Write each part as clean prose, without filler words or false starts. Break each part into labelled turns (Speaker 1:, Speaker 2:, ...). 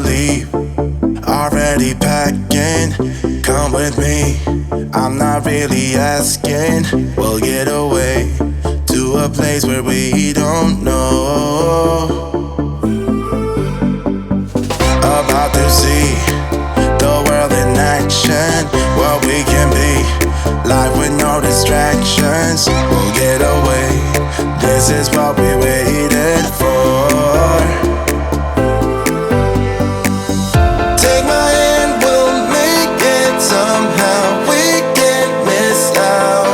Speaker 1: leave, already packing. Come with me, I'm not really asking. We'll get away to a place where we don't know. About to see the world in action, what we can be, life with no distractions. We'll get away, this is what we waited for. Take my hand, we'll make it somehow. We can't miss out.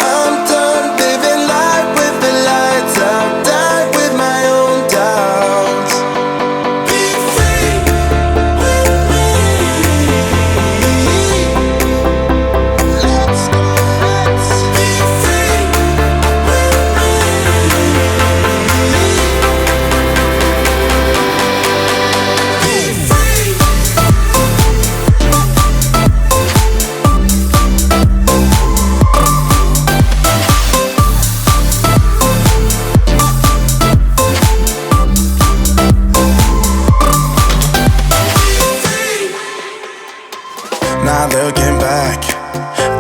Speaker 1: I'm done living life with the lights out. Die with my own doubts. Be free with me. Let's go, let's be free with me. Be free. Not looking back,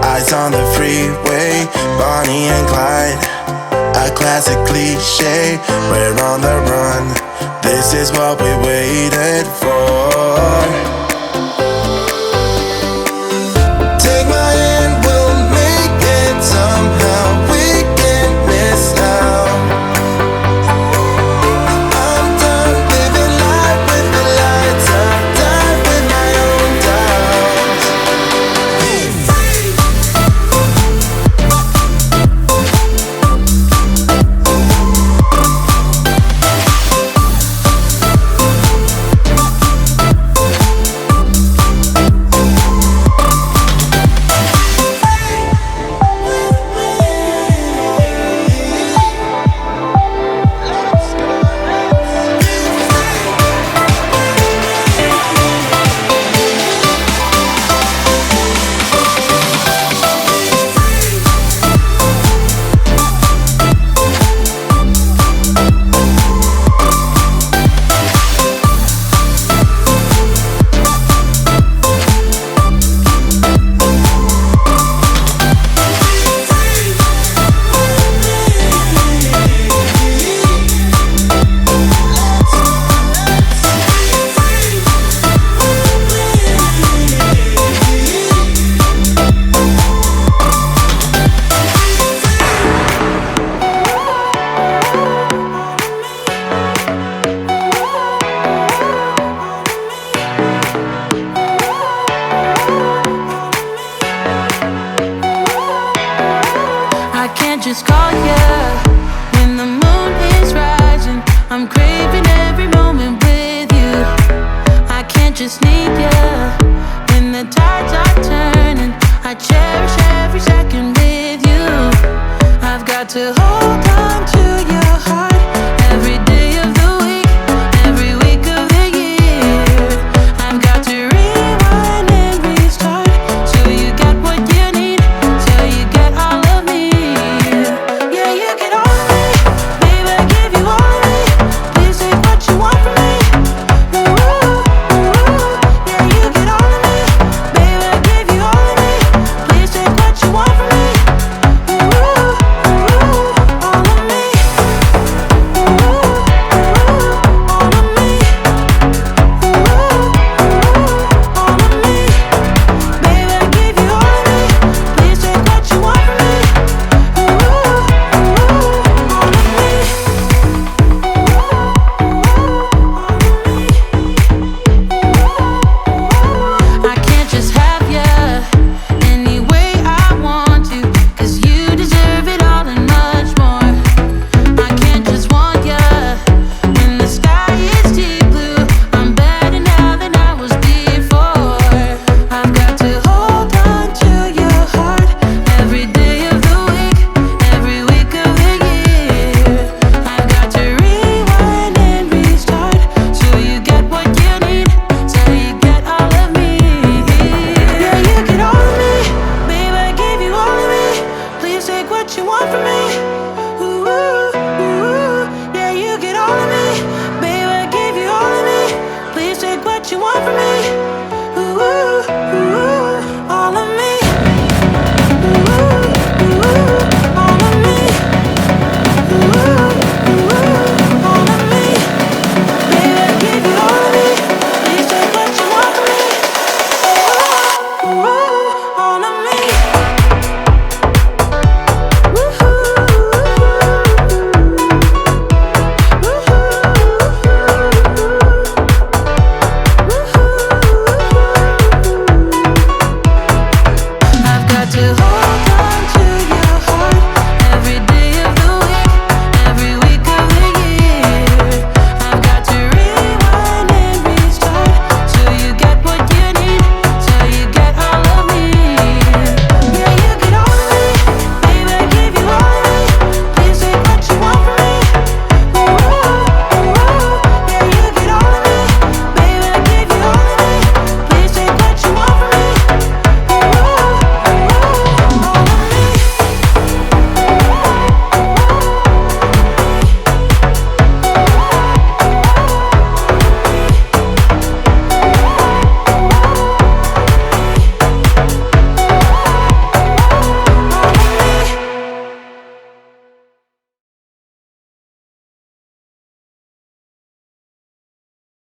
Speaker 1: eyes on the freeway, Bonnie and Clyde, a classic cliche. We're on the run, this is what we waited for. Take my hand, we'll make it somehow. We can't miss out. I'm done living life with the lights out. Die with my own doubts. Be free.
Speaker 2: I can't just call